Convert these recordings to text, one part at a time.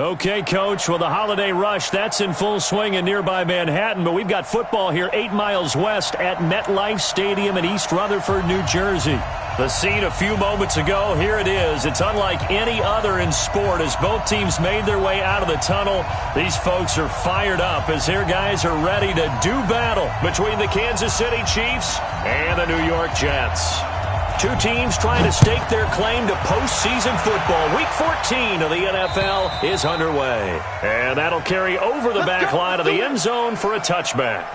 Okay, Coach. Well, the holiday rush, that's in full swing in nearby Manhattan, but we've got football here 8 miles west at MetLife Stadium in East Rutherford, New Jersey. The scene a few moments ago, here it is. It's unlike any other in sport as both teams made their way out of the tunnel. These folks are fired up as their guys are ready to do battle between the Kansas City Chiefs and the New York Jets. Two teams trying to stake their claim to postseason football. Week 14 of the NFL is underway. And that'll carry over the back line of the end zone for a touchback.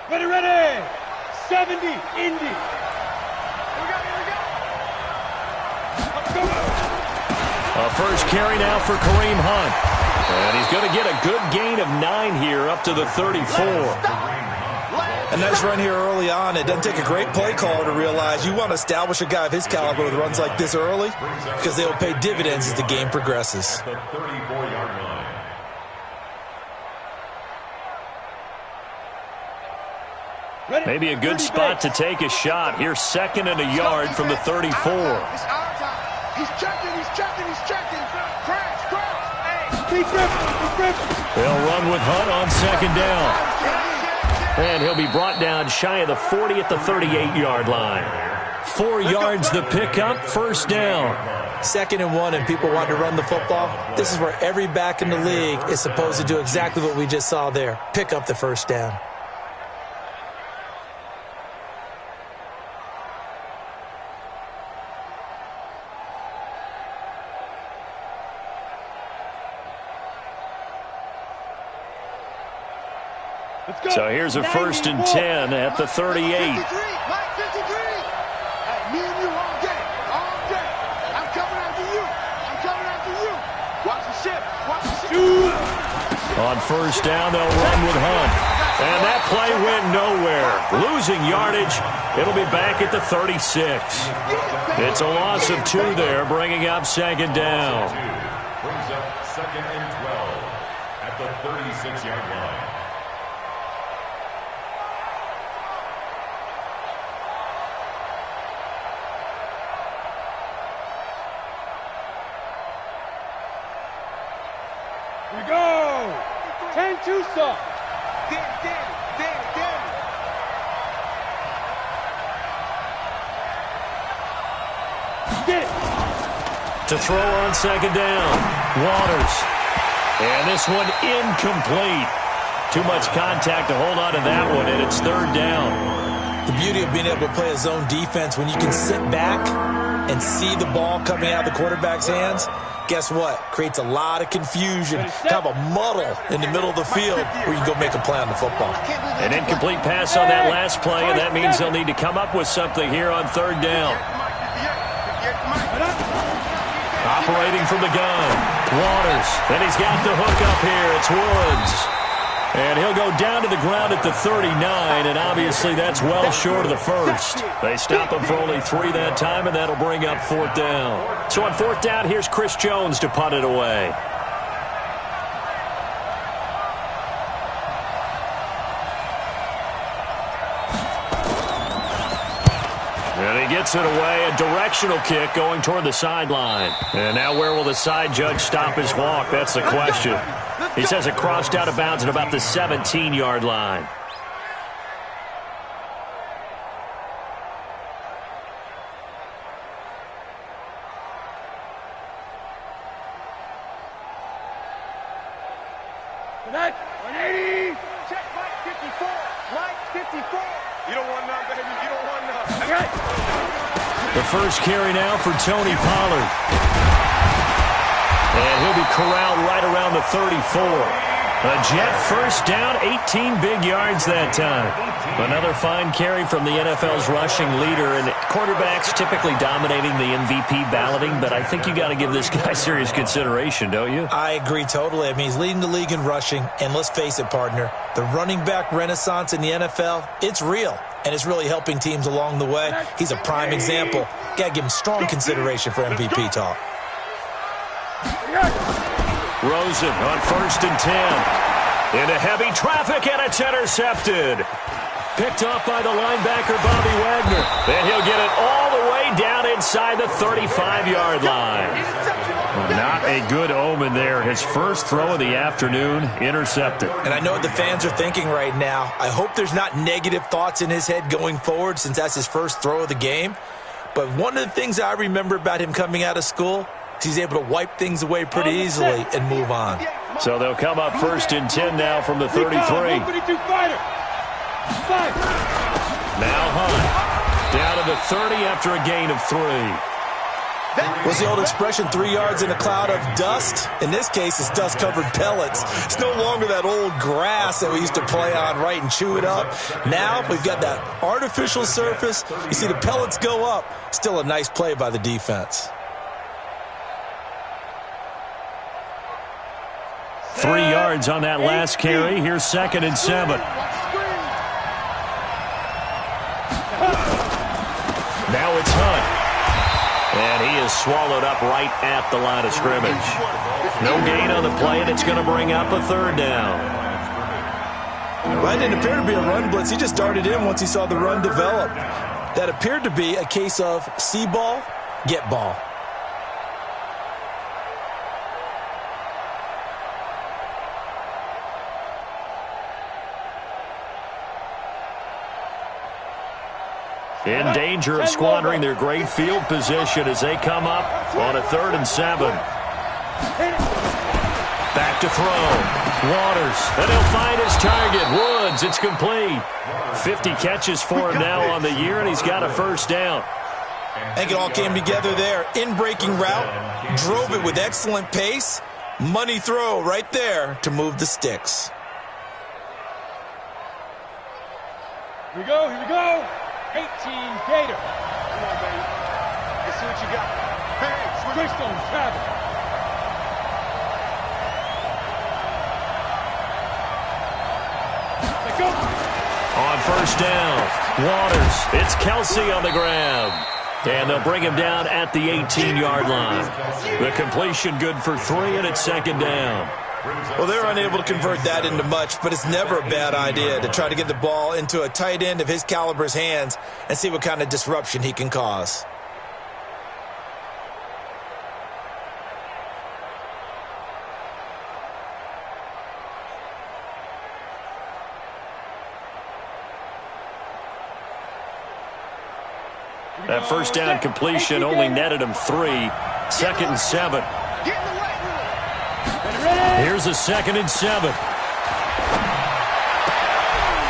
Ready, 70, Indy. Here we go. A first carry now for Kareem Hunt. And he's going to get a good gain of 9 here up to the 34. A nice run here early on. It doesn't take a great play caller to realize you want to establish a guy of his caliber with runs like this early because they will pay dividends as the game progresses. The 34-yard line. Maybe a good spot to take a shot. Here's 2nd and a yard from the 34. He's checking. Crash. They'll run with Hunt on 2nd down. And he'll be brought down shy of the 40 at the 38-yard line. 4 yards the pickup, 1st down. 2nd and 1 and people want to run the football. This is where every back in the league is supposed to do exactly what we just saw there. Pick up the 1st down. So here's a 1st and 10 at the 38. Me and you all day. I'm coming after you. Watch the ship. On 1st down, they'll run with Hunt. And that play went nowhere. Losing yardage. It'll be back at the 36. It's a loss of 2 there, bringing up 2nd down. Brings up 2nd and 12 at the 36-yard line. Here we go. 10 Tucson. Danny. Get it. To throw on 2nd down. Waters. And this one incomplete. Too much contact to hold on to that one, and it's 3rd down. The beauty of being able to play a zone defense when you can sit back and see the ball coming out of the quarterback's hands, guess what? Creates a lot of confusion, kind of a muddle in the middle of the field where you can go make a play on the football. An incomplete pass on that last play, and that means they'll need to come up with something here on 3rd down. Operating from the gun, Waters. And he's got the hook up here. It's Woods. And he'll go down to the ground at the 39, and obviously that's well short of the 1st. They stop him for only 3 that time, and that'll bring up 4th down. So on 4th down, here's Chris Jones to punt it away. And he gets it away, a directional kick going toward the sideline. And now where will the side judge stop his walk? That's the question. He says it crossed out of bounds at about the 17-yard line. Tonight, 180. Check Mike 54. Mike 54. You don't want none, baby. You don't want none. Okay. The first carry now for Tony Pollard. And he'll be corralled right around the 34. A Jet first down, 18 big yards that time. Another fine carry from the NFL's rushing leader, and quarterbacks typically dominating the MVP balloting, but I think you got to give this guy serious consideration, don't you? I agree totally. I mean, he's leading the league in rushing, and let's face it, partner, the running back renaissance in the NFL, it's real. and is really helping teams along the way. He's a prime example. Got to give him strong consideration for MVP talk. Rosen on 1st and 10. Into heavy traffic, and it's intercepted. Picked off by the linebacker, Bobby Wagner. And he'll get it all the way down inside the 35-yard line. Not a good omen there. His first throw of the afternoon, intercepted. And I know what the fans are thinking right now. I hope there's not negative thoughts in his head going forward since that's his first throw of the game. But one of the things I remember about him coming out of school is he's able to wipe things away pretty easily and move on. So they'll come up 1st and 10 now from the 33. Now Hunt down to the 30 after a gain of 3. What's the old expression, 3 yards in a cloud of dust? In this case, it's dust-covered pellets. It's no longer that old grass that we used to play on, right, and chew it up. Now we've got that artificial surface. You see the pellets go up. Still a nice play by the defense. 3 yards on that last carry. Here's 2nd and 7. Now it's Hunt. And he is swallowed up right at the line of scrimmage. No gain on the play, and it's going to bring up a 3rd down. Well, it didn't appear to be a run blitz. He just darted in once he saw the run develop. That appeared to be a case of see ball, get ball. In danger of squandering their great field position as they come up on a 3rd and 7. Back to throw. Waters. And he'll find his target. Woods. It's complete. 50 catches for him now on the year, and he's got a 1st down. I think it all came together there. In-breaking route. Drove it with excellent pace. Money throw right there to move the sticks. Here we go. Here we go. 18 Gator. Come on, baby. Let's see what you got. Hey, twist on travel. Let's go. On 1st down, Waters. It's Kelsey on the grab. And they'll bring him down at the 18-yard line. The completion good for 3, and it's 2nd down. Well, they're unable to convert that into much, but it's never a bad idea to try to get the ball into a tight end of his caliber's hands and see what kind of disruption he can cause. That 1st down completion only netted him 3. 2nd and 7. Here's a 2nd and 7.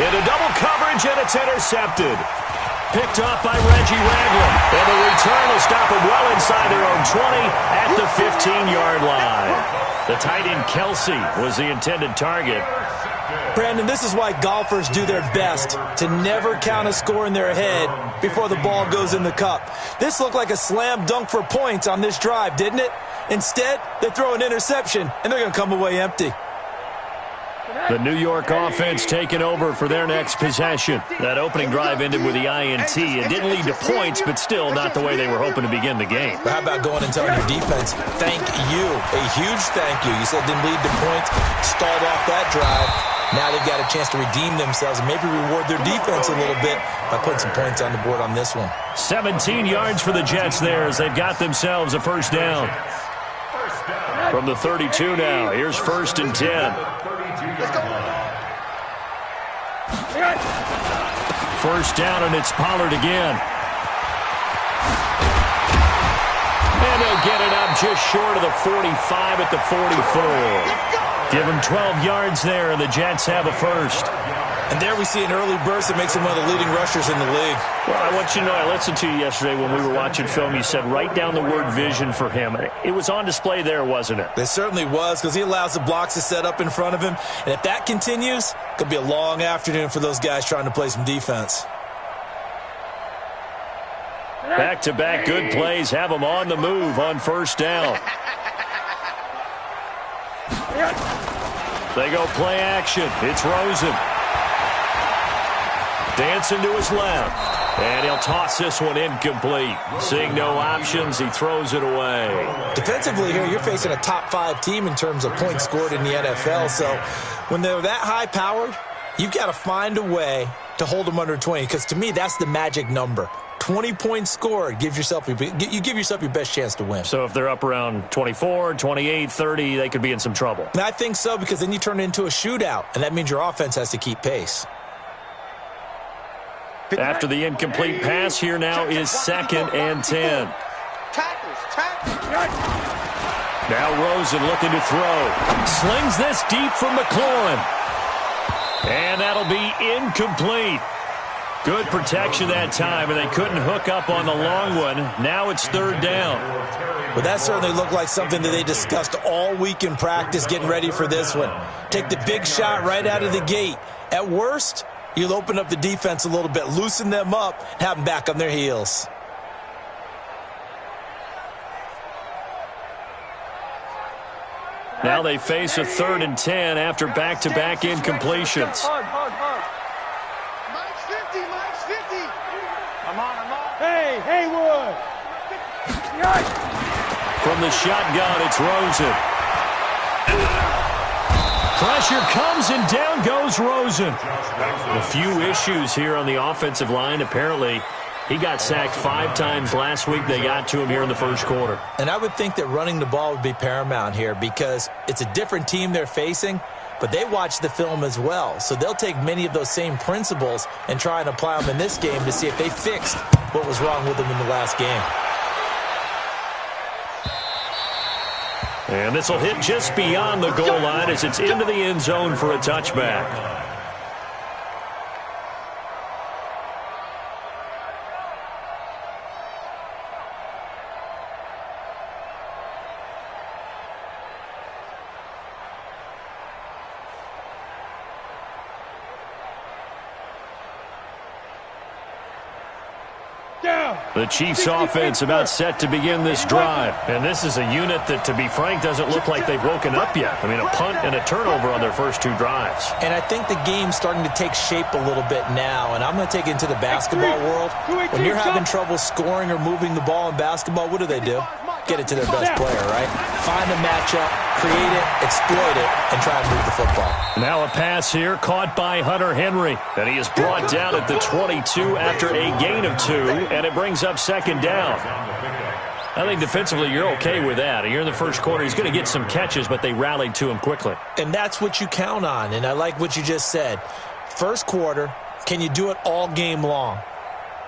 Into double coverage, and it's intercepted. Picked off by Reggie Ragland. And the return will stop him well inside their own 20 at the 15-yard line. The tight end Kelsey was the intended target. Brandon, this is why golfers do their best to never count a score in their head before the ball goes in the cup. This looked like a slam dunk for points on this drive, didn't it? Instead, they throw an interception, and they're going to come away empty. The New York offense taking over for their next possession. That opening drive ended with the INT. It didn't lead to points, but still not the way they were hoping to begin the game. But how about going and telling your defense, thank you, a huge thank you. You said it didn't lead to points, stalled off that drive. Now they've got a chance to redeem themselves and maybe reward their defense a little bit by putting some points on the board on this one. 17 yards for the Jets there as they've got themselves a 1st down. From the 32 now, here's 1st and 10. First down, and it's Pollard again. And they'll get it up just short of the 45 at the 44. Give him 12 yards there, and the Jets have a 1st. And there we see an early burst that makes him one of the leading rushers in the league. Well, I want you to know, I listened to you yesterday when we were watching film. You said write down the word vision for him. It was on display there, wasn't it? It certainly was, because he allows the blocks to set up in front of him. And if that continues, it could be a long afternoon for those guys trying to play some defense. Back-to-back good plays have them on the move on 1st down. They go play action. It's Rosen. Dancing to his left. And he'll toss this one incomplete. Seeing no options, he throws it away. Defensively here, you're facing a top-5 team in terms of points scored in the NFL. So when they're that high-powered, you've got to find a way to hold them under 20. Because to me, that's the magic number. 20 points scored, you give yourself your best chance to win. So if they're up around 24, 28, 30, they could be in some trouble. And I think so, because then you turn it into a shootout, and that means your offense has to keep pace. After the incomplete pass, here now is 2nd and 10. Now Rosen looking to throw. Slings this deep from McLaurin. And that'll be incomplete. Good protection that time, and they couldn't hook up on the long one. Now it's 3rd down. Well, that certainly looked like something that they discussed all week in practice, getting ready for this one. Take the big shot right out of the gate. At worst, you'll open up the defense a little bit, loosen them up, have them back on their heels. Now they face a 3rd and 10 after back-to-back incompletions. Hey, Haywood! From the shotgun, it's Rosen. Pressure comes, and down goes Rosen. A few issues here on the offensive line. Apparently, he got sacked 5 times last week. They got to him here in the first quarter. And I would think that running the ball would be paramount here, because it's a different team they're facing, but they watch the film as well. So they'll take many of those same principles and try and apply them in this game to see if they fixed what was wrong with them in the last game. And this will hit just beyond the goal line as it's into the end zone for a touchback. The Chiefs offense about set to begin this drive. And this is a unit that, to be frank, doesn't look like they've woken up yet. I mean, a punt and a turnover on their first 2 drives. And I think the game's starting to take shape a little bit now. And I'm going to take it into the basketball world. When you're having trouble scoring or moving the ball in basketball, what do? Get it to their best player, right? Find a matchup, create it, exploit it, and try and move the football. Now a pass here caught by Hunter Henry. And he is brought down at the 22 after a gain of 2, and it brings up 2nd down. I think defensively you're okay with that. You're in the first quarter. He's going to get some catches, but they rallied to him quickly. And that's what you count on, and I like what you just said. First quarter, can you do it all game long?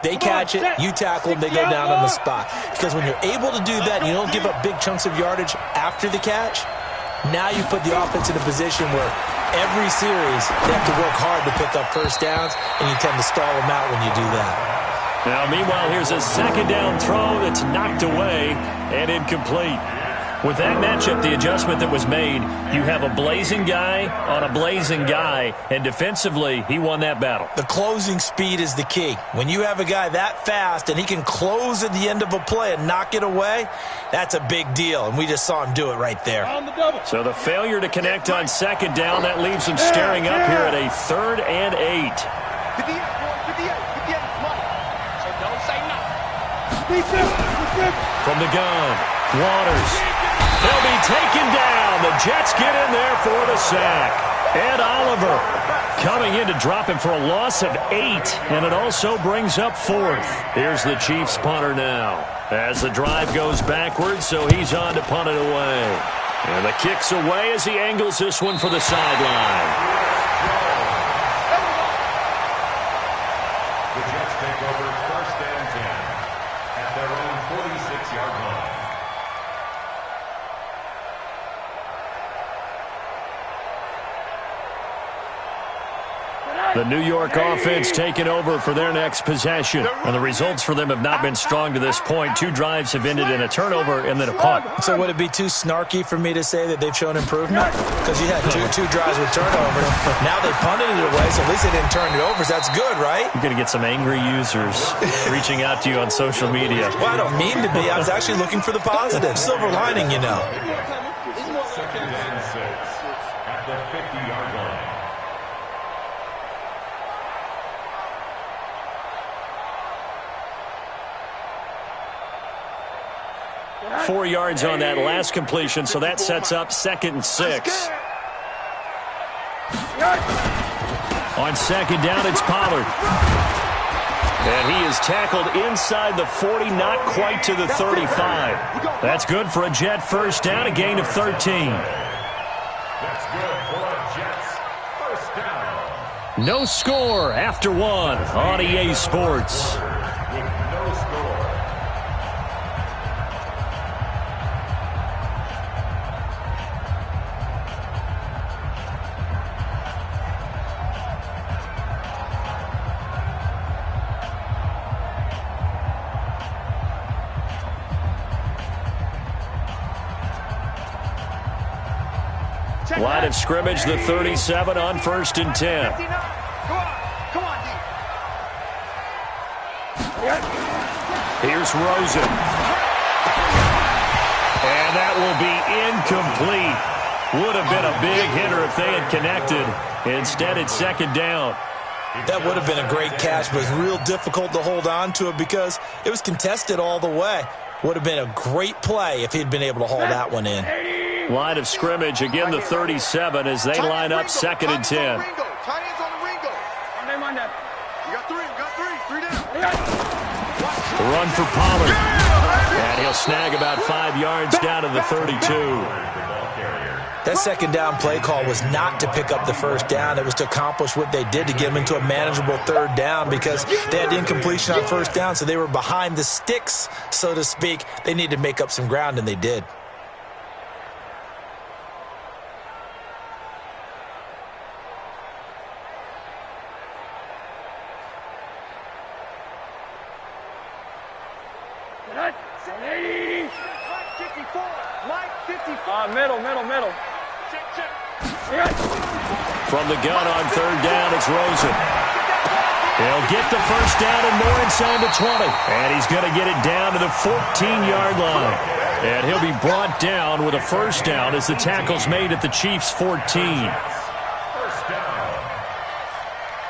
They catch it, you tackle them, they go down on the spot. Because when you're able to do that and you don't give up big chunks of yardage after the catch, now you put the offense in a position where every series they have to work hard to pick up first downs, and you tend to stall them out when you do that. Now, meanwhile, here's a 2nd down throw that's knocked away and incomplete. With that matchup, the adjustment that was made, you have a blazing guy on a blazing guy, and defensively, he won that battle. The closing speed is the key. When you have a guy that fast and he can close at the end of a play and knock it away, that's a big deal, and we just saw him do it right there. So the failure to connect on 2nd down, that leaves him staring up here at a 3rd and 8. From the gun, Waters. He'll be taken down. The Jets get in there for the sack. Ed Oliver coming in to drop him for a loss of 8, and it also brings up 4th. Here's the Chiefs punter now as the drive goes backwards, so he's on to punt it away. And the kick's away as he angles this one for the sideline. The Jets take over 1st and 10 at their own 46-yard line. The New York offense taking over for their next possession. And the results for them have not been strong to this point. 2 drives have ended in a turnover and then a punt. So would it be too snarky for me to say that they've shown improvement? Because you had two drives with turnovers. Now they punted it away, so at least they didn't turn it over. So that's good, right? You're going to get some angry users reaching out to you on social media. Well, I don't mean to be. I was actually looking for the positive. Silver lining, you know. 2nd and 6 at the 50-yard line. 4 yards on that last completion, so that sets up 2nd and 6. On 2nd down, it's Pollard. And he is tackled inside the 40, not quite to the 35. That's good for a Jet first down, a gain of 13. That's good for a Jets first down. No score after 1 on EA Sports. With no score. Line of scrimmage, the 37 on 1st and 10. Come on, D. Here's Rosen. And that will be incomplete. Would have been a big hitter if they had connected. Instead, it's 2nd down. That would have been a great catch, but it was real difficult to hold on to it because it was contested all the way. Would have been a great play if he'd been able to haul that one in. Line of scrimmage, again the 37 as they line up 2nd and 10. Tight ends on the Ringo. You got three down. The run for Pollard. And he'll snag about 5 yards down to the 32. That 2nd down play call was not to pick up the 1st down. It was to accomplish what they did to get them into a manageable 3rd down because they had incompletion on 1st down, so they were behind the sticks, so to speak. They needed to make up some ground, and they did. Middle. Check. From the gun on 3rd down, it's Rosen. He'll get the 1st down and more inside the 20. And he's going to get it down to the 14-yard line. And he'll be brought down with a 1st down as the tackle's made at the Chiefs' 14. First down.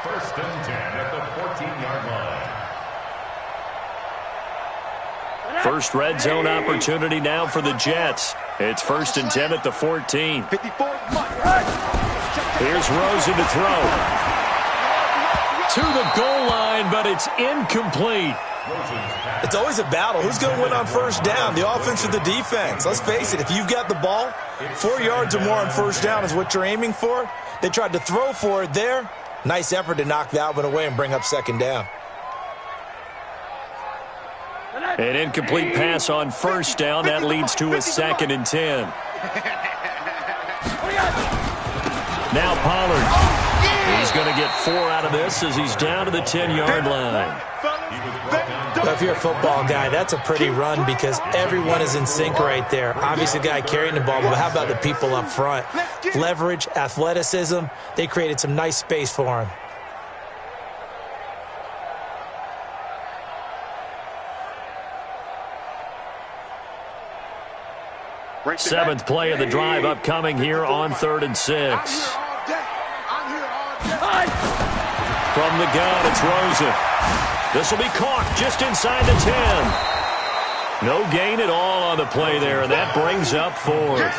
1st and 10 at the 14-yard line. First red zone opportunity now for the Jets. It's 1st and 10 at the 14. 54. Here's Rosen to throw. To the goal line, but it's incomplete. It's always a battle. Who's going to win on 1st down, the offense or the defense? Let's face it, if you've got the ball, 4 yards or more on 1st down is what you're aiming for. They tried to throw for it there. Nice effort to knock that one away and bring up 2nd down. An incomplete pass on 1st down. That leads to a 2nd and 10. Now Pollard. He's going to get 4 out of this as he's down to the 10-yard line. Well, if you're a football guy, that's a pretty run because everyone is in sync right there. Obviously, the guy carrying the ball, but how about the people up front? Leverage, athleticism, they created some nice space for him. Seventh play of the drive upcoming here on 3rd and 6. From the gun, it's Rosen. This will be caught just inside the 10. No gain at all on the play there, and that brings up 4th.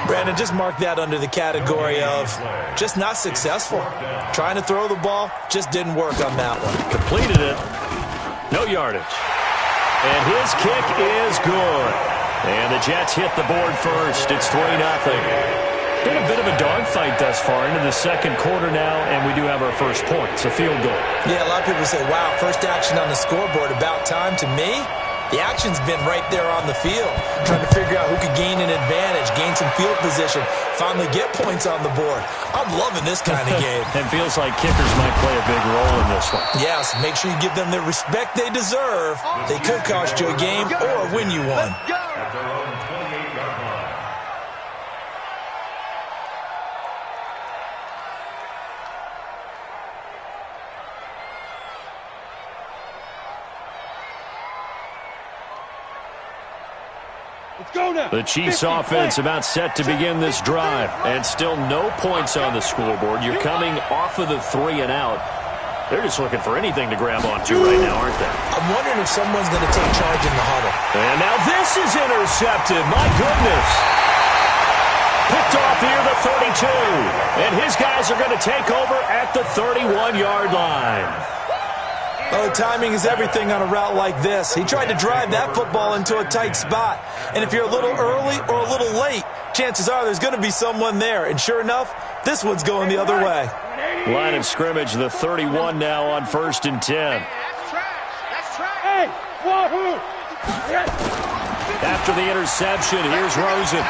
Brandon, just mark that under the category of just not successful. Trying to throw the ball, just didn't work on that one. Completed it. No yardage. And his kick is good. And the Jets hit the board first. It's 3-0. Been a bit of a dogfight thus far into the 2nd quarter now, and we do have our first point. It's a field goal. Yeah, a lot of people say, wow, first action on the scoreboard, about time. To me, the action's been right there on the field, trying to figure out who could gain an advantage, gain some field position, finally get points on the board. I'm loving this kind of game. It feels like kickers might play a big role in this one. Yes, make sure you give them the respect they deserve. They could cost you a game or win you one. At their own 28-yard line. Let's go now. The Chiefs offense about set to begin this drive, and still no points on the scoreboard. You're coming off of the 3 and out. They're just looking for anything to grab onto right now, aren't they? I'm wondering if someone's going to take charge in the huddle. And now this is intercepted. My goodness. Picked off here the 32. And his guys are going to take over at the 31-yard line. Oh, timing is everything on a route like this. He tried to drive that football into a tight spot. And if you're a little early or a little late, chances are there's going to be someone there. And sure enough, this one's going the other way. Line of scrimmage, the 31 now on 1st and 10. That's trash. That's trash. Hey, wahoo! After the interception, here's Rosen.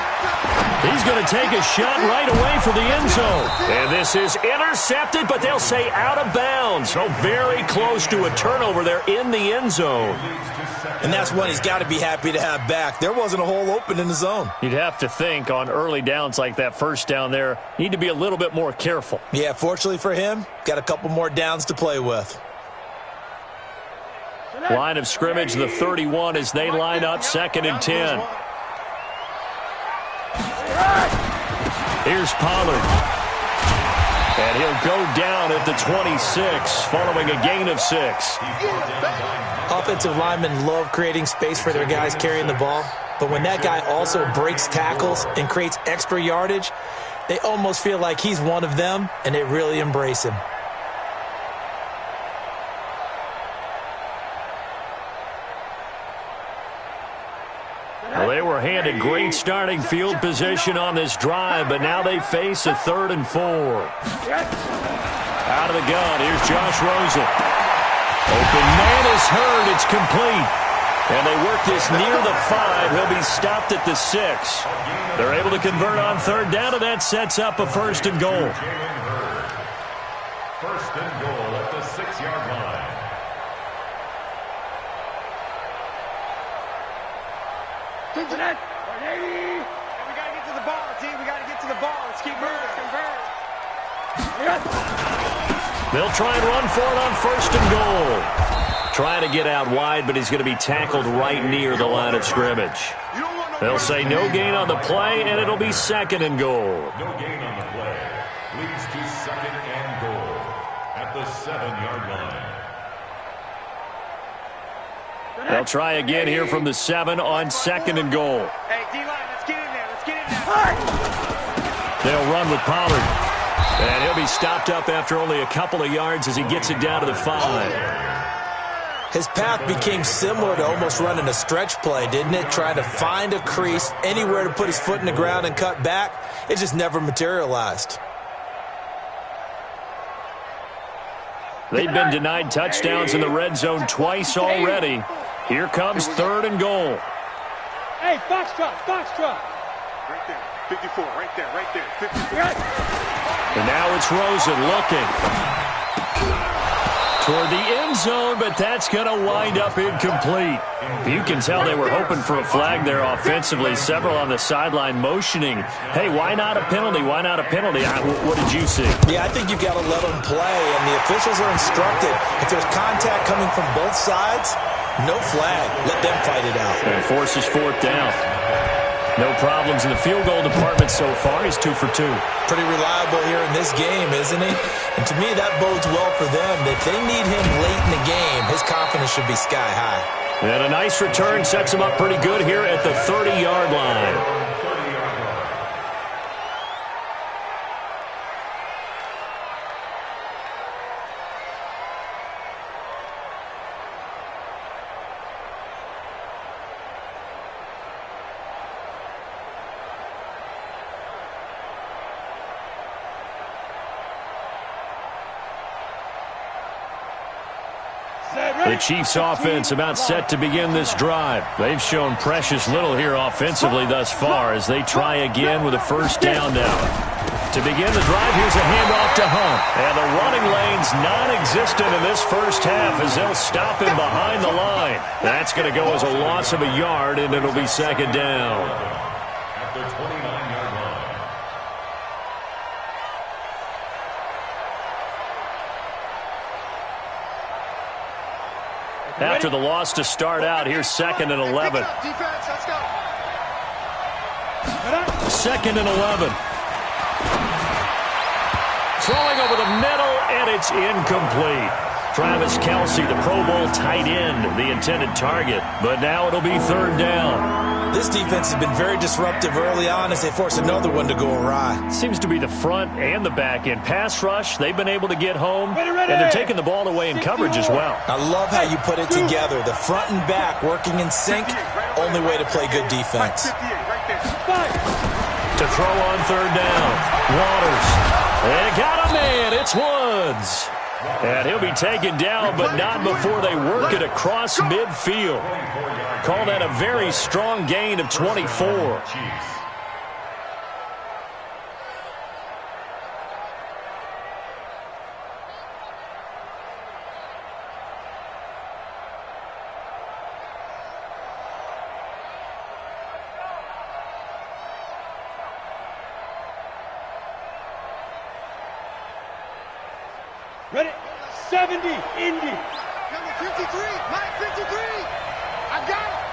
He's going to take a shot right away for the end zone. And this is intercepted, but they'll say out of bounds. So very close to a turnover there in the end zone. And that's one he's got to be happy to have back. There wasn't a hole open in the zone. You'd have to think on early downs like that first down there, need to be a little bit more careful. Yeah, fortunately for him, got a couple more downs to play with. Line of scrimmage, the 31 as they line up 2nd and 10. Here's Pollard. And he'll go down at the 26 following a gain of 6. Offensive linemen love creating space for their guys carrying the ball. But when that guy also breaks tackles and creates extra yardage, they almost feel like he's one of them, and they really embrace him. Well, they were handed great starting field position on this drive, but now they face a 3rd and 4. Out of the gun, here's Josh Rosen. Open man is heard, it's complete. And they work this near the 5. He'll be stopped at the 6. They're able to convert on 3rd down, and that sets up a 1st and goal. 1st and goal at the 6-yard line. We got to get to the ball, team. We got to get to the ball. Let's keep moving. They'll try and run for it on 1st and goal. Trying to get out wide, but he's going to be tackled right near the line of scrimmage. They'll say no gain on the play, and it'll be 2nd and goal. No gain on the play. Leads to 2nd and goal at the 7-yard line. They'll try again here from the 7 on 2nd and goal. Hey, D-line, let's get in there. Let's get in there. They'll run with Pollard. And he'll be stopped up after only a couple of yards as he gets it down to the 5. His path became similar to almost running a stretch play, didn't it? Trying to find a crease, anywhere to put his foot in the ground and cut back. It just never materialized. They've been denied touchdowns in the red zone twice already. Here comes 3rd and goal. Hey, Foxtrot. Right there. 54, right there. 54. And now it's Rosen looking toward the end zone, but that's going to wind up incomplete. You can tell they were hoping for a flag there offensively. Several on the sideline motioning, hey, why not a penalty? Why not a penalty? What did you see? Yeah, I think you've got to let them play, and the officials are instructed. If there's contact coming from both sides, no flag. Let them fight it out. And forces 4th down. No problems in the field goal department so far. He's 2 for 2. Pretty reliable here in this game, isn't he? And to me, that bodes well for them. If they need him late in the game, his confidence should be sky high. And a nice return sets him up pretty good here at the 30-yard line. The Chiefs offense about set to begin this drive. They've shown precious little here offensively thus far as they try again with a 1st down now. To begin the drive, here's a handoff to Hunt. And the running lane's non-existent in this first half as they'll stop him behind the line. That's going to go as a loss of a yard, and it'll be 2nd down. At the 29-yard line. After the loss to start out, here's 2nd and 11. Defense, let's go. 2nd and 11. Throwing over the middle, and it's incomplete. Travis Kelce, the Pro Bowl tight end, the intended target. But now it'll be third down. This defense has been very disruptive early on as they force another one to go awry. Seems to be the front and the back end. Pass rush, they've been able to get home, and they're taking the ball away in coverage as well. I love how you put it together. The front and back working in sync, only way to play good defense. To throw on third down, Waters. They got a man, it's Woods. And he'll be taken down, but not before they work it across midfield. Call that a very strong gain of 24. Ready? 70, Indy. Number 53, Mike 53. I got it.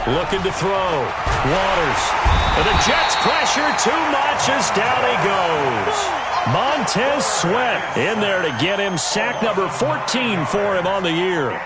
Looking to throw. Waters. And the Jets pressure too much as down he goes. Montez Sweat in there to get him. Sack number 14 for him on the year.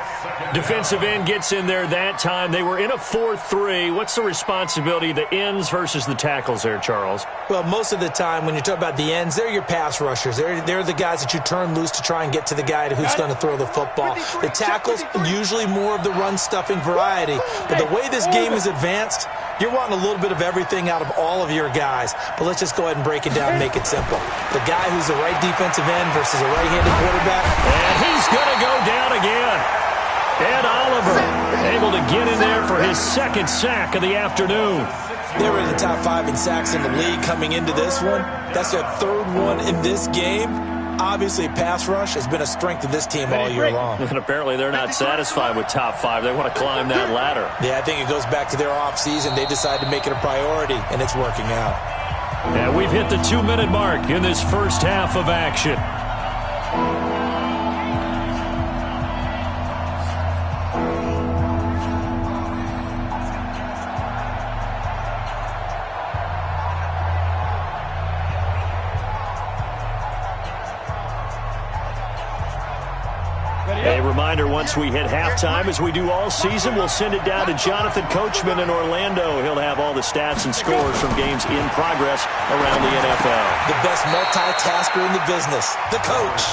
Defensive end gets in there that time. They were in a 4-3. What's the responsibility of the ends versus the tackles there, Charles? Well, most of the time when you talk about the ends, they're your pass rushers. They're the guys that you turn loose to try and get to the guy who's going to throw the football. The tackles, usually more of the run-stuffing variety. But the way this game is advanced, you're wanting a little bit of everything out of all of your guys. But let's just go ahead and break it down and make it simple. The guy who's the right defensive end versus a right-handed quarterback. And he's going to go down again. Ed Oliver able to get in there for his second sack of the afternoon. They were in the top 5 in sacks in the league coming into this one. That's their third one in this game. Obviously, pass rush has been a strength of this team all year long. And apparently they're not satisfied with top 5. They want to climb that ladder. Yeah, I think it goes back to their offseason. They decided to make it a priority, and it's working out. And we've hit the 2-minute mark in this first half of action. A reminder, once we hit halftime, as we do all season, we'll send it down to Jonathan Coachman in Orlando. He'll have all the stats and scores from games in progress around the NFL. The best multitasker in the business, the coach.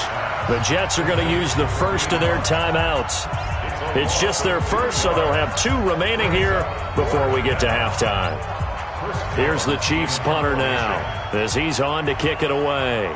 The Jets are going to use the first of their timeouts. It's just their first, so they'll have 2 remaining here before we get to halftime. Here's the Chiefs punter now as he's on to kick it away.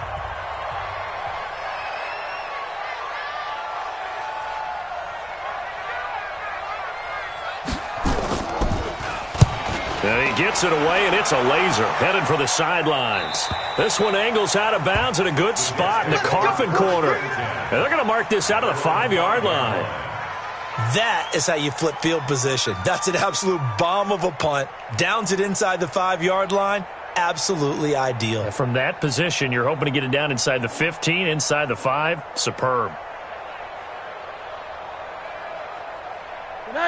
And he gets it away, and it's a laser headed for the sidelines. This one angles out of bounds in a good spot in the coffin corner. And they're going to mark this out of the 5-yard line. That is how you flip field position. That's an absolute bomb of a punt. Downs it inside the 5-yard line. Absolutely ideal. From that position, you're hoping to get it down inside the 15, inside the 5. Superb.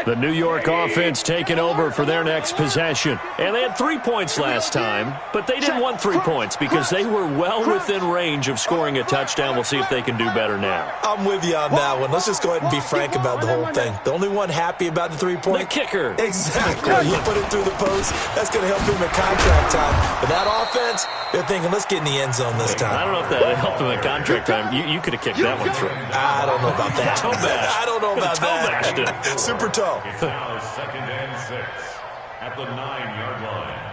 The New York offense taking over for their next possession. And they had 3 points last time, but they didn't want 3 points because they were well within range of scoring a touchdown. We'll see if they can do better now. I'm with you on that one. Let's just go ahead and be frank about the whole thing. The only one happy about the 3-point? The kicker. Exactly. You put it through the post. That's going to help him at contract time. But that offense, they're thinking, let's get in the end zone this time. I don't know if that helped him at contract time. You could have kicked that one through. I don't know about that. Toe bash. I don't know about that. Toe bashed it. Super toe. It's now 2nd and 6 at the 9-yard line.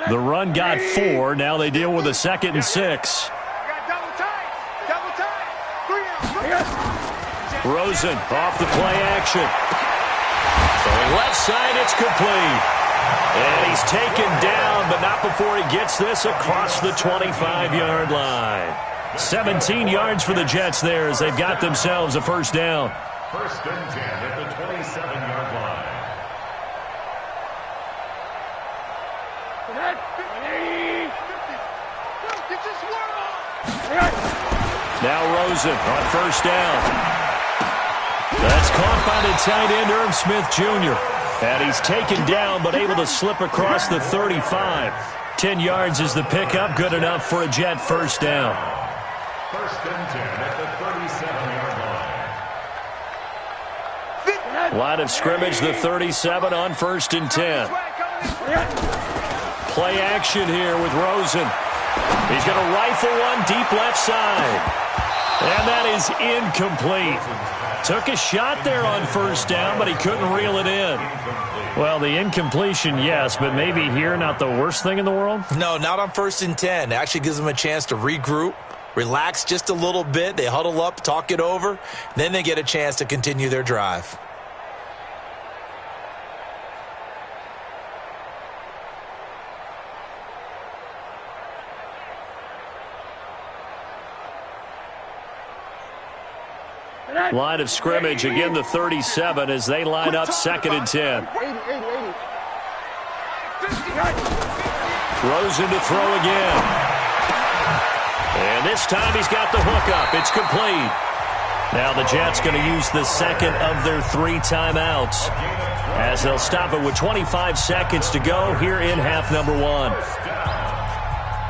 The run got 4. Now they deal with a 2nd and 6. Rosen off the play action. Going left side, it's complete. And he's taken down, but not before he gets this across the 25-yard line. 17 yards for the Jets there as they've got themselves a first down. 1st and 10 at the 27-yard line. Now Rosen on first down. That's caught by the tight end, Irv Smith Jr. And he's taken down but able to slip across the 35. 10 yards is the pickup. Good enough for a Jet first down. First and 10 at the 37-yard line. Line of scrimmage, the 37 on first and 10. Play action here with Rosen. He's going to rifle one deep left side. And that is incomplete. Took a shot there on first down, but he couldn't reel it in. Well, the incompletion, yes, but maybe here not the worst thing in the world? No, not on first and 10. It actually gives them a chance to regroup, relax just a little bit. They huddle up, talk it over, then they get a chance to continue their drive. Line of scrimmage, again the 37 as they line up second and 10. Rosen to throw again. And this time he's got the hook up. It's complete. Now the Jets going to use the second of their 3 timeouts as they'll stop it with 25 seconds to go here in half number 1.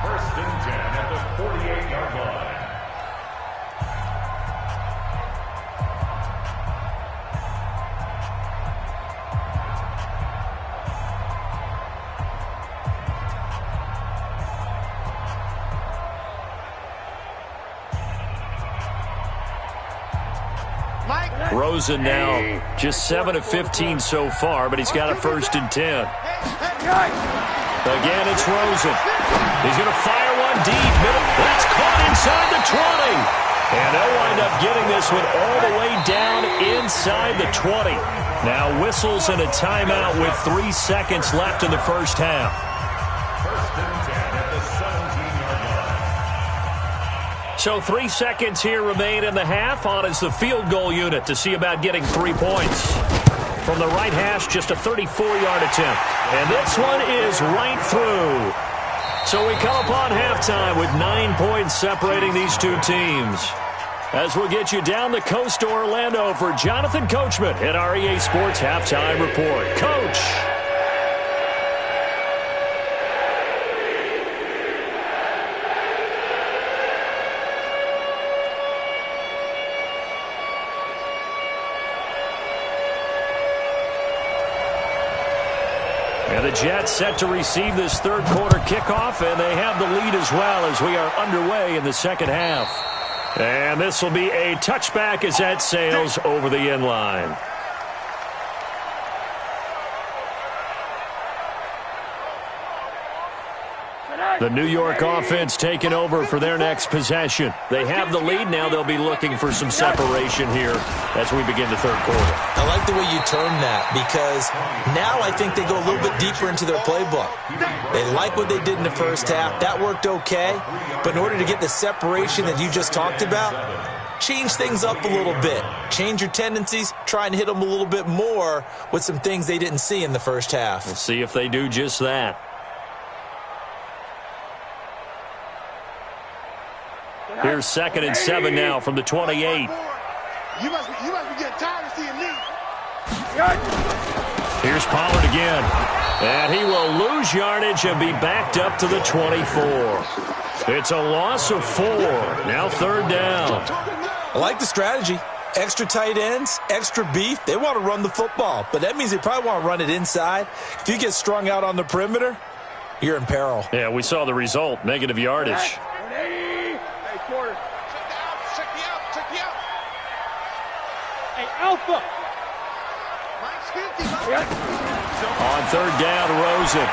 First and 10 at the 48-yard line. Rosen now just 7 of 15 so far, but he's got a first and 10. Again, it's Rosen. He's going to fire one deep. That's caught inside the 20. And they'll wind up getting this one all the way down inside the 20. Now whistles and a timeout with 3 seconds left in the first half. First and 10 at the 17-yard line. So 3 seconds here remain in the half. On is the field goal unit to see about getting 3 points. From the right hash, just a 34-yard attempt. And this one is right through. So we come upon halftime with 9 points separating these two teams. As we'll get you down the coast to Orlando for Jonathan Coachman at our EA Sports Halftime Report. Coach. And the Jets set to receive this third quarter kickoff, and they have the lead as well as we are underway in the second half. And this will be a touchback as that sails over the end line. The New York offense taking over for their next possession. They have the lead. Now they'll be looking for some separation here as we begin the third quarter. I like the way you term that because now I think they go a little bit deeper into their playbook. They like what they did in the first half. That worked okay. But in order to get the separation that you just talked about, change things up a little bit. Change your tendencies. Try and hit them a little bit more with some things they didn't see in the first half. We'll see if they do just that. Here's 2nd and 7 now from the 28. You must be getting tired of seeing me. Here's Pollard again. And he will lose yardage and be backed up to the 24. It's a loss of 4. Now third down. I like the strategy. Extra tight ends, extra beef. They want to run the football, but that means they probably want to run it inside. If you get strung out on the perimeter, you're in peril. Yeah, we saw the result. Negative yardage. Alpha. On third down, Rosen.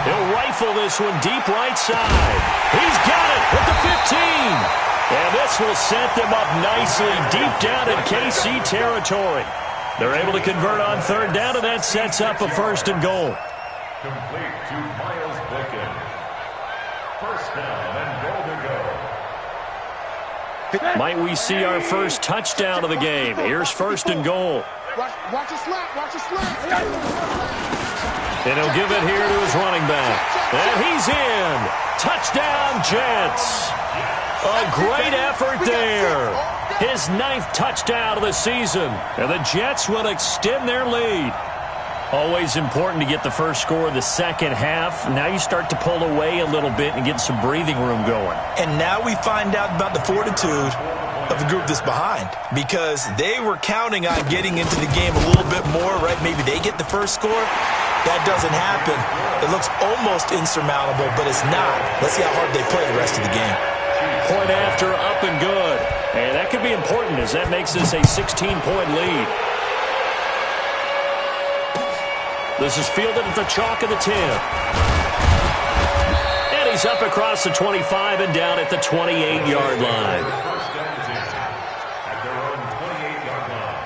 He'll rifle this one deep right side. He's got it at the 15. And this will set them up nicely deep down in KC territory. They're able to convert on third down, and that sets up a first and goal. Complete to Miles Boykin. First down and goal to go. Might we see our first touchdown of the game? Here's first and goal. Watch your slap. Watch your slap. And he'll give it here to his running back. And he's in. Touchdown, Jets. A great effort there. His 9th touchdown of the season. And the Jets will extend their lead. Always important to get the first score of the second half. Now you start to pull away a little bit and get some breathing room going. And now we find out about the fortitude of the group that's behind, because they were counting on getting into the game a little bit more, right? Maybe they get the first score. That doesn't happen. It looks almost insurmountable, but it's not. Let's see how hard they play the rest of the game. Point after, up and good. And that could be important as that makes this a 16-point lead. This is fielded at the chalk of the 10. And he's up across the 25 and down at the 28-yard line. First down and 10 at their own 28-yard line.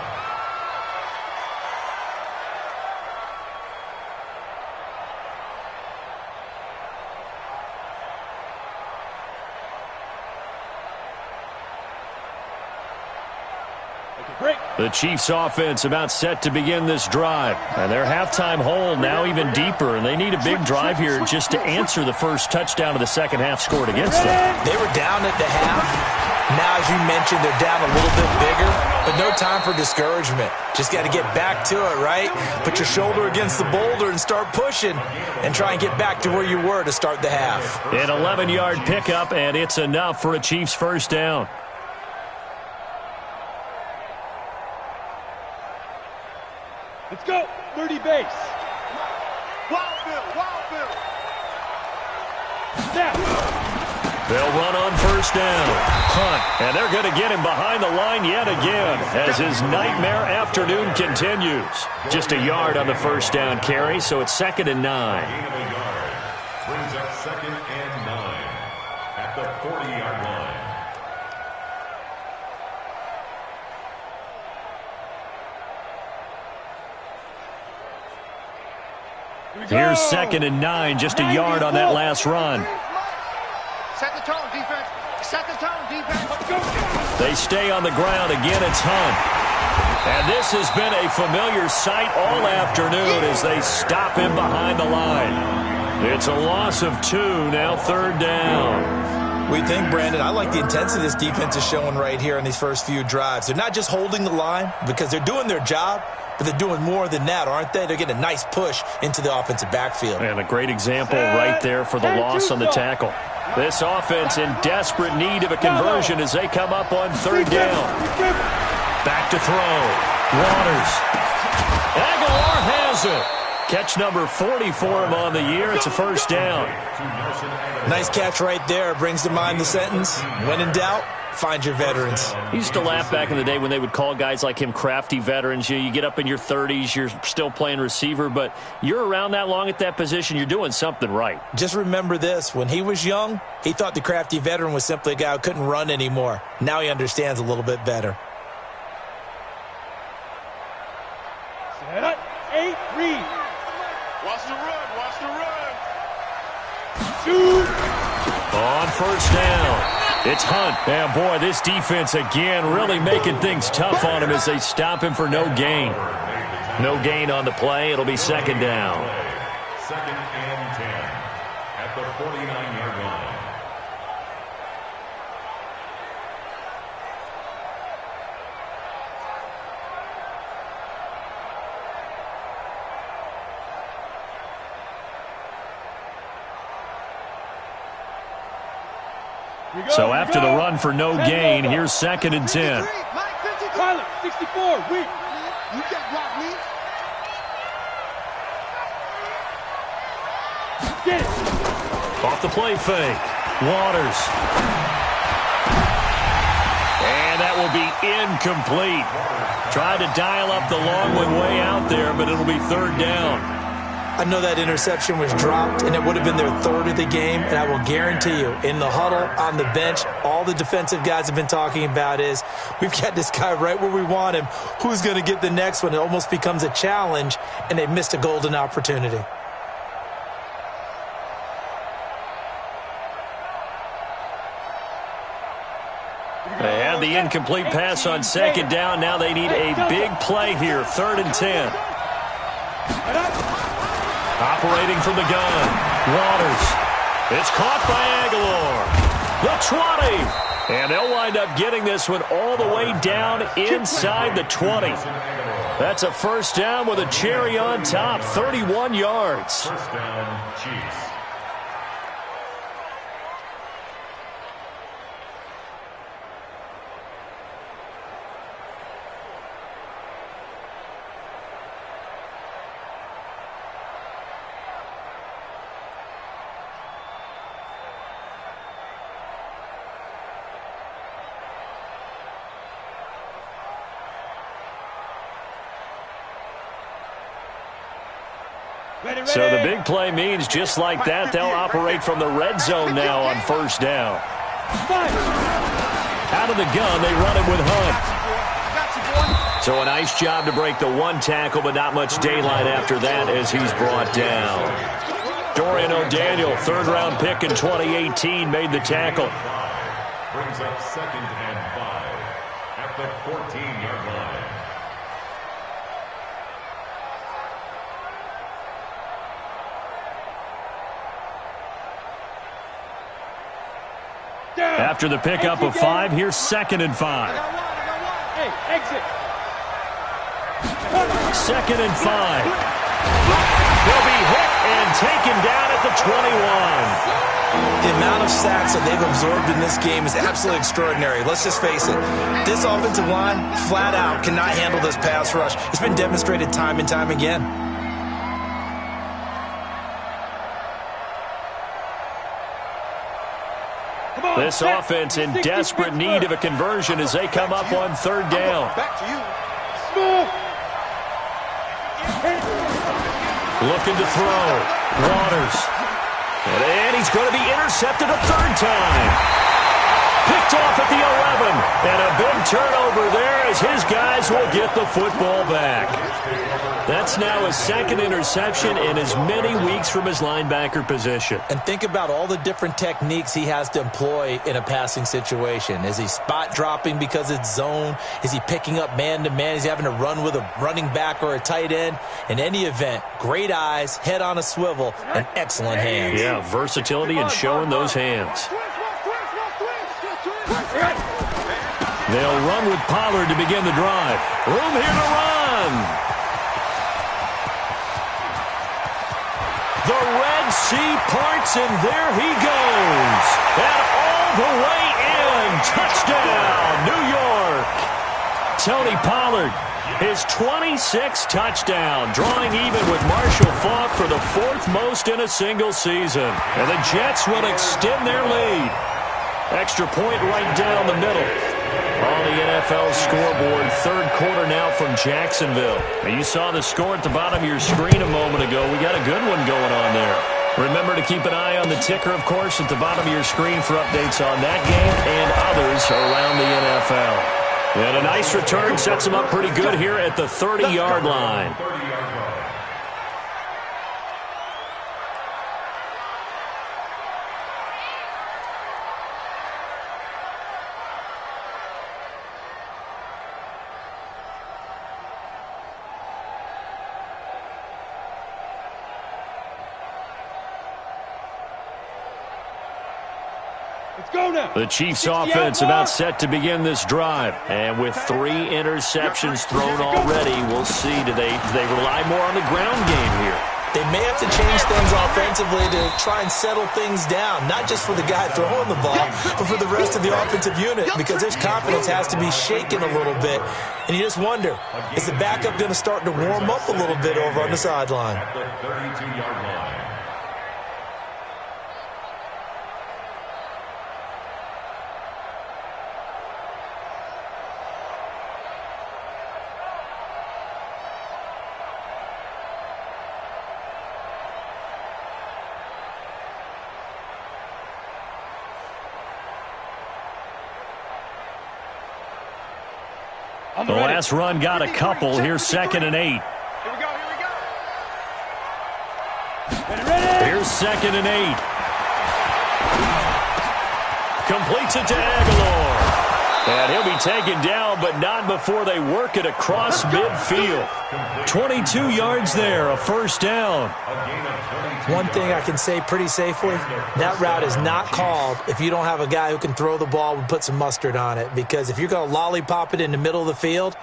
The Chiefs offense about set to begin this drive. And their halftime hole now even deeper. And they need a big drive here just to answer the first touchdown of the second half scored against them. They were down at the half. Now, as you mentioned, they're down a little bit bigger. But no time for discouragement. Just got to get back to it, right? Put your shoulder against the boulder and start pushing. And try and get back to where you were to start the half. An 11-yard pickup, and it's enough for a Chiefs first down. Let's go. 30 base. Wild Bill, Wild Bill. Snap. They'll run on first down. Hunt, and they're going to get him behind the line yet again as his nightmare afternoon continues. Just a yard on the first down carry, so it's 2nd and 9. Gain of a yard brings up 2nd and 9 at the 40-yard line. Here's 2nd and 9, just a yard on that last run. Set the tone, defense. Set the tone, defense. Let's go. They stay on the ground. Again, it's Hunt. And this has been a familiar sight all afternoon as they stop him behind the line. It's a loss of 2, now 3rd down. We think, Brandon, I like the intensity this defense is showing right here in these first few drives. They're not just holding the line because they're doing their job, but they're doing more than that, aren't they? They're getting a nice push into the offensive backfield. And a great example right there for the loss on the tackle. This offense in desperate need of a conversion as they come up on 3rd down. Back to throw. Waters. Aguilar has it. Catch number 40 for him on the year. It's a first down. Nice catch right there. Brings to mind the sentence, when in doubt, find your veterans. He used to laugh back in the day when they would call guys like him crafty veterans. You get up in your 30s, you're still playing receiver, but you're around that long at that position, you're doing something right. Just remember this. When he was young, he thought the crafty veteran was simply a guy who couldn't run anymore. Now he understands a little bit better. Set up. 8, read. Watch the run, watch the run. Shoot. On first down. It's Hunt. And, boy, this defense again really making things tough on him as they stop him for no gain. No gain on the play. It'll be 2nd down. 2nd and 10 at the 49-yard line. So after the run for no gain, here's 2nd and 10. Pilot, 64, weak. You can't block me. Get it. Off the play fake. Waters. And that will be incomplete. Tried to dial up the long one way out there, but it'll be 3rd down. I know that interception was dropped, and it would have been their 3rd of the game, and I will guarantee you, in the huddle, on the bench, all the defensive guys have been talking about is, we've got this guy right where we want him. Who's going to get the next one? It almost becomes a challenge, and they missed a golden opportunity. They had the incomplete pass on 2nd down. Now they need a big play here, 3rd and 10. Operating from the gun. Waters. It's caught by Aguilar. The 20. And they'll wind up getting this one all the way down inside the 20. That's a first down with a cherry on top, 31 yards. First down, Chiefs. So the big play means just like that, they'll operate from the red zone now on first down. Out of the gun, they run it with Hunt. So a nice job to break the one tackle, but not much daylight after that as he's brought down. Dorian O'Daniel, third-round pick in 2018, made the tackle. Brings up 2nd and 5 at the 14-yard line. After the pickup of 5, here's 2nd and 5. Hey, exit. 2nd and 5. He'll be hit and taken down at the 21. The amount of sacks that they've absorbed in this game is absolutely extraordinary. Let's just face it. This offensive line, flat out, cannot handle this pass rush. It's been demonstrated time and time again. This offense in desperate need of a conversion as they come up on third down. Back to you. Looking to throw. Waters. And he's going to be intercepted a third time. Picked off at the 11. And a big turnover there as his guys will get the football back. That's now his 2nd interception in as many weeks from his linebacker position. And think about all the different techniques he has to employ in a passing situation. Is he spot dropping because it's zone? Is he picking up man-to-man? Is he having to run with a running back or a tight end? In any event, great eyes, head on a swivel, and excellent hands. Yeah, versatility and showing those hands. They'll run with Pollard to begin the drive. Room here to run. The Red Sea parts, and there he goes. And all the way in. Touchdown, New York. Tony Pollard, his 26th touchdown, drawing even with Marshall Faulk for the 4th most in a single season. And the Jets will extend their lead. Extra point right down the middle. On the NFL scoreboard, third quarter now from Jacksonville. You saw the score at the bottom of your screen a moment ago. We got a good one going on there. Remember to keep an eye on the ticker, of course, at the bottom of your screen for updates on that game and others around the NFL. And a nice return sets them up pretty good here at the 30-yard line. The Chiefs offense about set to begin this drive. And with 3 interceptions thrown already, we'll see. Do they rely more on the ground game here? They may have to change things offensively to try and settle things down, not just for the guy throwing the ball, but for the rest of the offensive unit, because his confidence has to be shaken a little bit. And you just wonder, is the backup going to start to warm up a little bit over on the sideline? At the 32-yard line. The last run got a couple. Here's 2nd and 8. Here we go, here we go. Here's 2nd and 8. Completes it to Aguilar. And he'll be taken down, but not before they work it across midfield. 22 yards there, a first down. One thing I can say pretty safely, that route is not called if you don't have a guy who can throw the ball and put some mustard on it. Because if you're going to lollipop it in the middle of the field,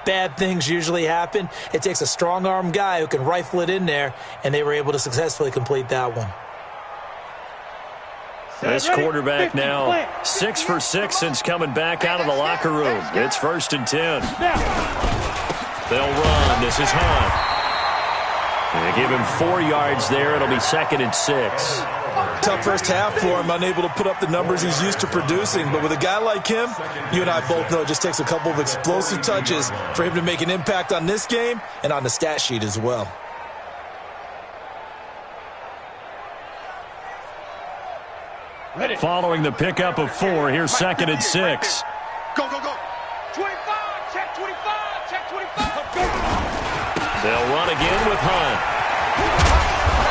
bad things usually happen. It takes a strong-arm guy who can rifle it in there, and they were able to successfully complete that one. This quarterback now 6 for 6 since coming back out of the locker room. It's 1st and 10. They'll run. This is Hunt. They give him 4 yards there. It'll be 2nd and 6. Tough first half for him, unable to put up the numbers he's used to producing. But with a guy like him, you and I both know it just takes a couple of explosive touches for him to make an impact on this game and on the stat sheet as well. Following the pickup of 4, here's 2nd and 6. Go, go, go. 25, check 25, check 25. Go. They'll run again with Hunt.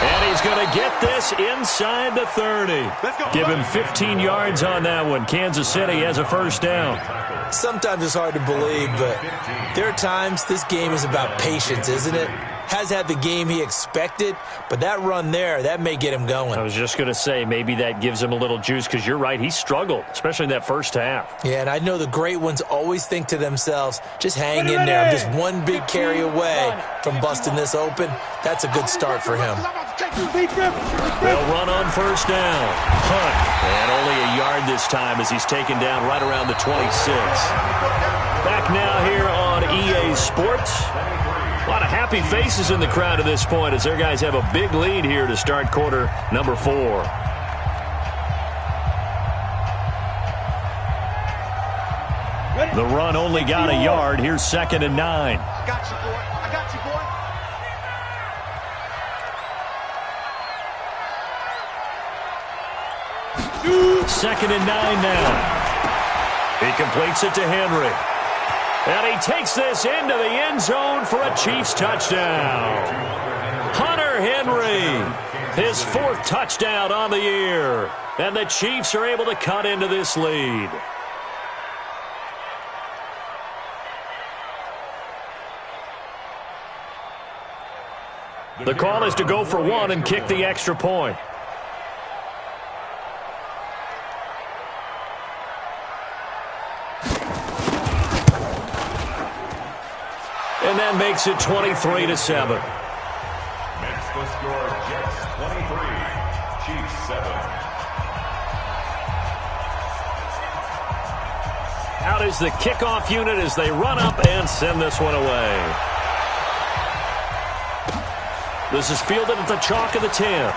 And he's going to get this inside the 30. Give him 15 yards on that one. Kansas City has a first down. Sometimes it's hard to believe, but there are times this game is about patience, isn't it? Has had the game he expected, but that run there, that may get him going. I was just going to say, maybe that gives him a little juice, because you're right, he struggled, especially in that first half. Yeah, and I know the great ones always think to themselves, just hang in there. I'm just one big carry away from busting this open. That's a good start for him. They'll run on first down. Hunt, and only a yard this time as he's taken down right around the 26. Back now here on EA Sports. A lot of happy faces in the crowd at this point as their guys have a big lead here to start quarter number 4. The run only got a yard. Here's 2nd and 9. I got you, boy. I got you, boy. 2nd and 9 now. He completes it to Henry. And he takes this into the end zone for a Chiefs touchdown. Hunter Henry, his 4th touchdown on the year. And the Chiefs are able to cut into this lead. The call is to go for 1 and kick the extra point. And that makes it 23-7. Makes the score Jets 23, Chiefs 7. Out is the kickoff unit as they run up and send this one away. This is fielded at the chalk of the 10.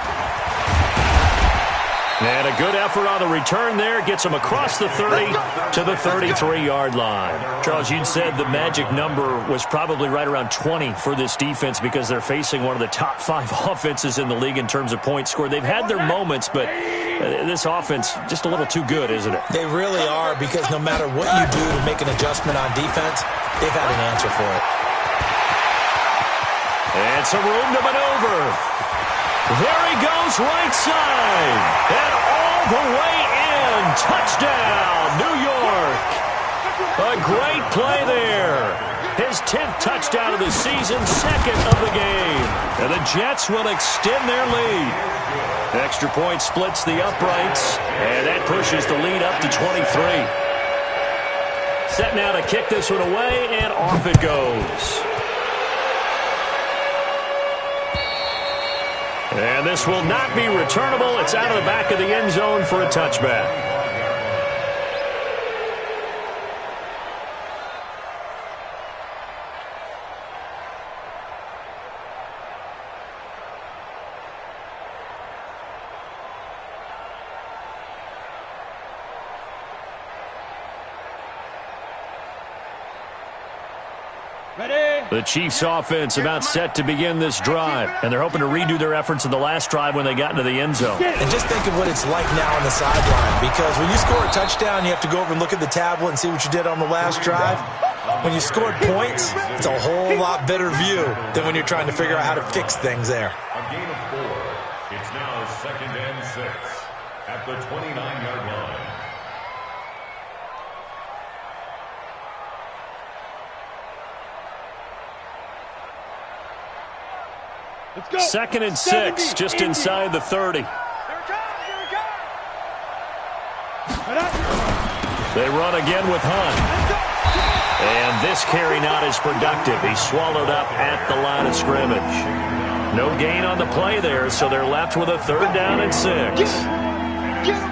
And a good effort on the return there. Gets him across the 30 to the 33-yard line. Charles, you'd said the magic number was probably right around 20 for this defense because they're facing one of the top 5 offenses in the league in terms of points scored. They've had their moments, but this offense just a little too good, isn't it? They really are, because no matter what you do to make an adjustment on defense, they've had an answer for it. And some room to maneuver. There he goes, right side. And all the way in. Touchdown, New York. A great play there. His 10th touchdown of the season, 2nd of the game. And the Jets will extend their lead. Extra point splits the uprights, and that pushes the lead up to 23. Set now to kick this one away, and off it goes. And this will not be returnable. It's out of the back of the end zone for a touchback. The Chiefs offense about set to begin this drive, and they're hoping to redo their efforts in the last drive when they got into the end zone. And just think of what it's like now on the sideline, because when you score a touchdown, you have to go over and look at the tablet and see what you did on the last drive. When you scored points, it's a whole lot better view than when you're trying to figure out how to fix things there. A gain of 4. It's now 2nd and 6 at the 29-yard line. Let's go. 2nd and 6, just easy. inside the 30. Here it comes, here it comes. They run again with Hunt. And this carry not as productive. He's swallowed up at the line of scrimmage. No gain on the play there, so they're left with a 3rd down and 6. Get him.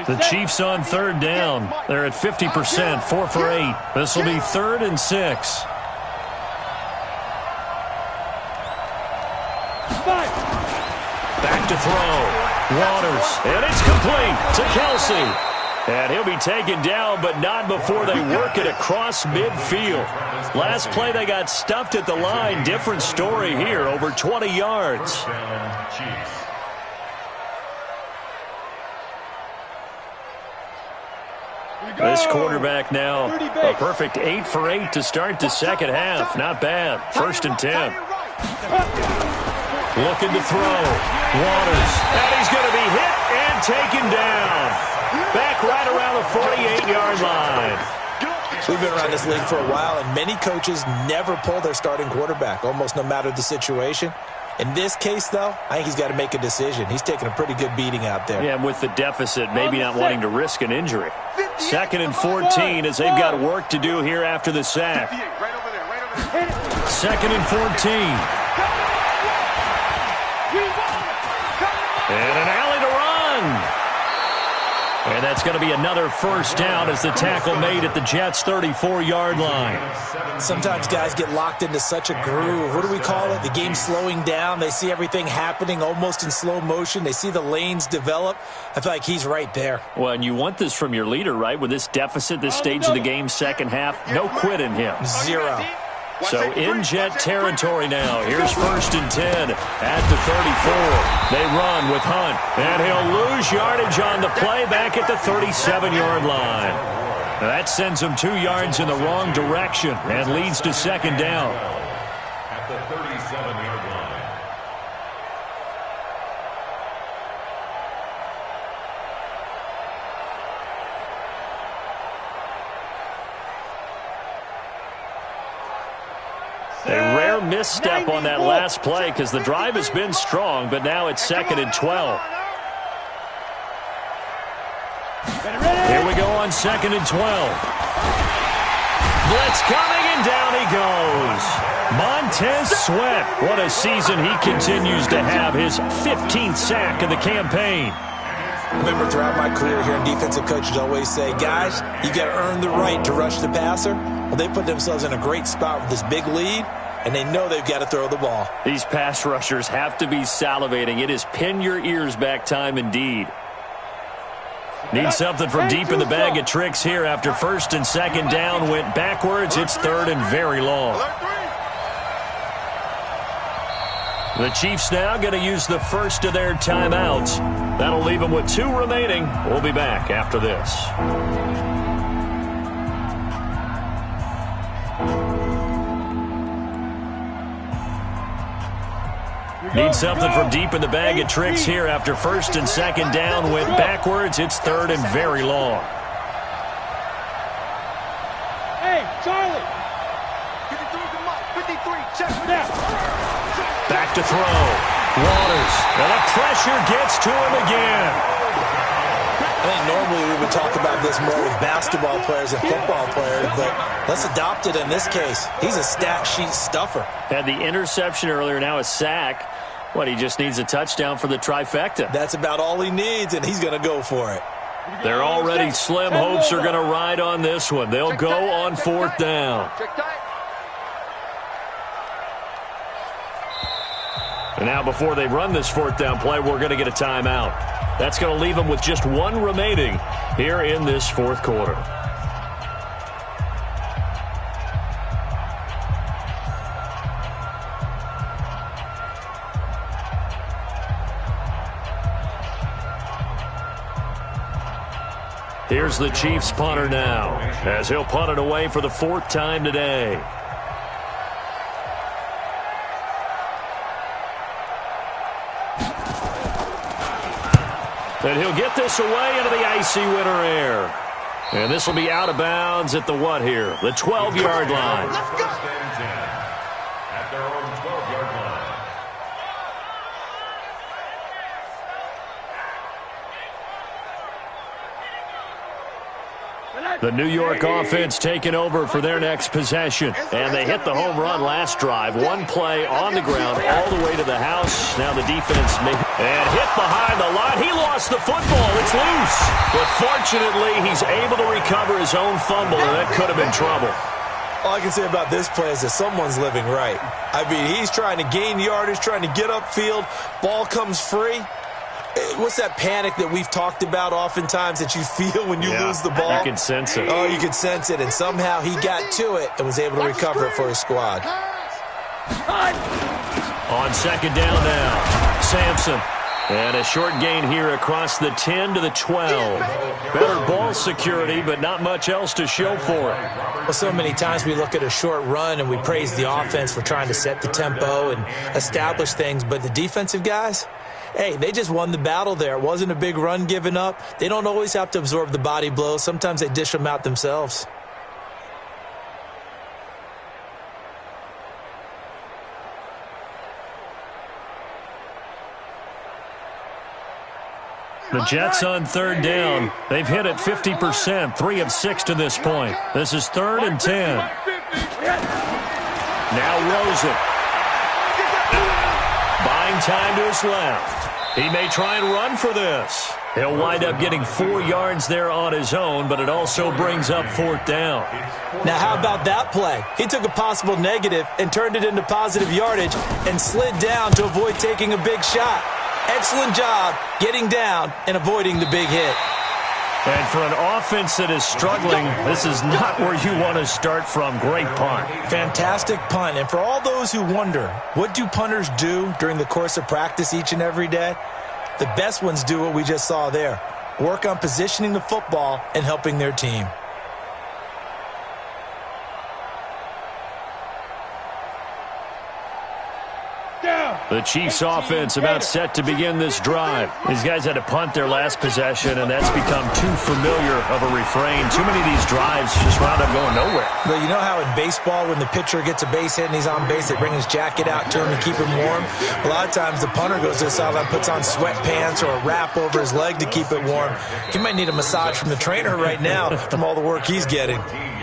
The Chiefs on 3rd down. They're at 50%, 4 for 8. This will be 3rd and 6. Back to throw. Waters. And it's complete to Kelsey. And he'll be taken down, but not before they work it across midfield. Last play, they got stuffed at the line. Different story here, over 20 yards. This quarterback now, a perfect 8 for 8 to start the second half. Not bad. 1st and 10. Looking to throw. Waters. And he's going to be hit and taken down. Back right around the 48-yard line. We've been around this league for a while, and many coaches never pull their starting quarterback, almost no matter the situation. In this case, though, I think he's got to make a decision. He's taking a pretty good beating out there. Yeah, with the deficit, maybe not wanting to risk an injury. 2nd and 14 as they've got work to do here after the sack. 2nd and 14. And an alley to run. And that's going to be another 1st down as the tackle made at the Jets' 34-yard line. Sometimes guys get locked into such a groove. What do we call it? The game's slowing down. They see everything happening almost in slow motion. They see the lanes develop. I feel like he's right there. Well, and you want this from your leader, right? With this deficit, this stage of the game, second half, no quit in him. 0. So in Jet territory now. Here's 1st and 10 at the 34. They run with Hunt, and he'll lose yardage on the play back at the 37-yard line. Now that sends him 2 yards in the wrong direction and leads to 2nd down. At the 37-yard line. A rare misstep on that last play because the drive has been strong, but now it's 2nd and 12. Here we go on 2nd and 12. Blitz coming, and down he goes. Montez Sweat. What a season he continues to have. His 15th sack of the campaign. I remember throughout my career here, defensive coaches always say, guys, you got to earn the right to rush the passer. Well, they put themselves in a great spot with this big lead, and they know they've got to throw the ball. These pass rushers have to be salivating. It is pin your ears back time indeed. Need something from deep in the bag of tricks here after 1st and 2nd down. Went backwards. It's 3rd and very long. The Chiefs now going to use the first of their timeouts. That'll leave them with 2 remaining. We'll be back after this. Need something from deep in the bag of tricks here after 1st and 2nd down. Went backwards. It's 3rd and very long. Hey, Charlie. 53, check it out. Back to throw. Waters. And the pressure gets to him again. I think normally we would talk about this more with basketball players and football players, but let's adopt it in this case. He's a stat sheet stuffer. Had the interception earlier, now a sack. What, he just needs a touchdown for the trifecta. That's about all he needs, and he's going to go for it. They're already slim hopes are going to ride on this one. They'll go on 4th down. And now before they run this 4th down play, we're going to get a timeout. That's going to leave them with just 1 remaining here in this 4th quarter. Here's the Chiefs punter now, as he'll punt it away for the 4th time today. And he'll get this away into the icy winter air. And this will be out of bounds at the what here? The 12-yard line. First and 10 at their own 12-yard line. The New York offense taking over for their next possession. And they hit the home run last drive. One play on the ground all the way to the house. Now the defense and hit behind the line. He lost the football. It's loose. But fortunately, he's able to recover his own fumble, and that could have been trouble. All I can say about this play is that someone's living right. I mean, he's trying to gain yardage, trying to get upfield. Ball comes free. What's that panic that we've talked about oftentimes that you feel when you lose the ball? You can sense it. Oh, you can sense it, and somehow he got to it and was able to recover it for his squad. On second down now, Sampson. And a short gain here across the 10 to the 12. Better ball security, but not much else to show for it. Well, so many times we look at a short run and we praise the offense for trying to set the tempo and establish things, but the defensive guys, hey, they just won the battle there. It wasn't a big run given up. They don't always have to absorb the body blows. Sometimes they dish them out themselves. The Jets on third down. They've hit it 50%, 3 of 6 to this point. This is 3rd and 10. Now Rosen. Buying time to his left. He may try and run for this. He'll wind up getting 4 yards there on his own, but it also brings up 4th down. Now, how about that play? He took a possible negative and turned it into positive yardage and slid down to avoid taking a big shot. Excellent job getting down and avoiding the big hit. And for an offense that is struggling, this is not where you want to start from. Great punt. Fantastic punt. And for all those who wonder, what do punters do during the course of practice each and every day? The best ones do what we just saw there. Work on positioning the football and helping their team. The Chiefs offense about set to begin this drive. These guys had to punt their last possession, and that's become too familiar of a refrain. Too many of these drives just wound up going nowhere. But you know how in baseball, when the pitcher gets a base hit and he's on base, they bring his jacket out to him to keep him warm? A lot of times the punter goes to the sideline, puts on sweatpants or a wrap over his leg to keep it warm. He might need a massage from the trainer right now from all the work he's getting.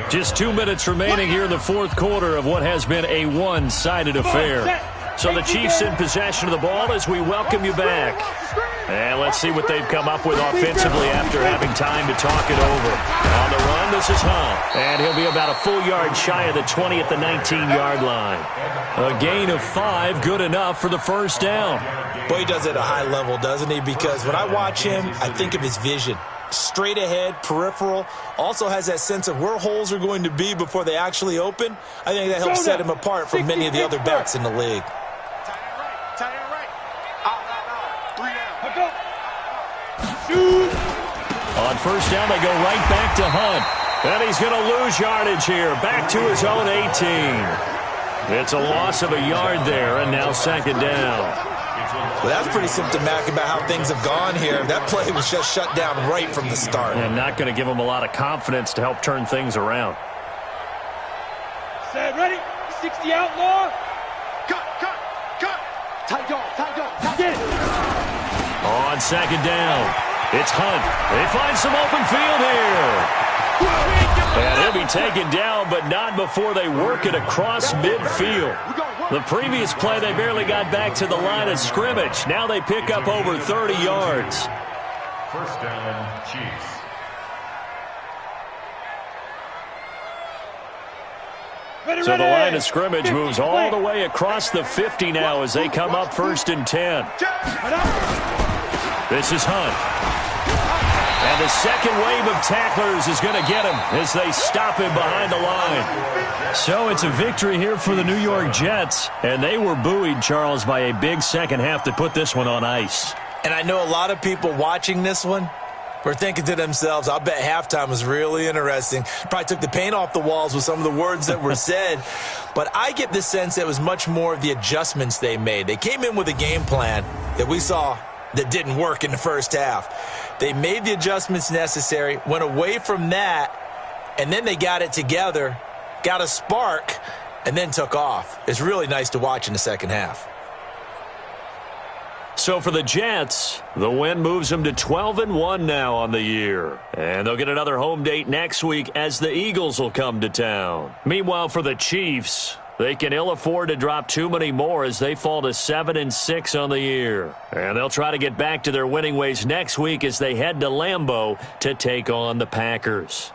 Just 2 minutes remaining here in the 4th quarter of what has been a one-sided affair. So the Chiefs in possession of the ball as we welcome you back. And let's see what they've come up with offensively after having time to talk it over. On the run, this is Hunt. And he'll be about a full yard shy of the 20 at the 19-yard line. A gain of 5, good enough for the first down. Boy, he does it at a high level, doesn't he? Because when I watch him, I think of his vision. Straight ahead, peripheral, also has that sense of where holes are going to be before they actually open. I think that helps set him apart from many of the other backs in the league. On first down, they go right back to Hunt. And he's going to lose yardage here. Back to his own 18. It's a loss of a yard there, and now second down. Well, that's pretty symptomatic about how things have gone here. That play was just shut down right from the start. And not going to give him a lot of confidence to help turn things around. Set, ready? 60 outlaw. Cut. Tight dog. Get it. On second down, it's Hunt. They find some open field here. And he'll be taken down, but not before they work it across midfield. The previous play, they barely got back to the line of scrimmage. Now they pick up over 30 yards. First down, Chiefs. So the line of scrimmage moves all the way across the 50 now as they come up 1st and 10. This is Hunt. And the second wave of tacklers is going to get him as they stop him behind the line. So it's a victory here for the New York Jets. And they were buoyed, Charles, by a big second half to put this one on ice. And I know a lot of people watching this one were thinking to themselves, I'll bet halftime was really interesting. Probably took the paint off the walls with some of the words that were said. But I get the sense that it was much more of the adjustments they made. They came in with a game plan that we saw that didn't work in the first half. They made the adjustments necessary, went away from that, and then they got it together, got a spark, and then took off. It's really nice to watch in the second half. So for the Jets, the win moves them to 12-1 now on the year. And they'll get another home date next week as the Eagles will come to town. Meanwhile, for the Chiefs, they can ill afford to drop too many more as they fall to 7-6 on the year. And they'll try to get back to their winning ways next week as they head to Lambeau to take on the Packers.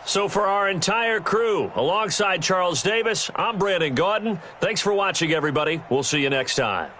So for our entire crew, alongside Charles Davis, I'm Brandon Gaudin. Thanks for watching, everybody. We'll see you next time.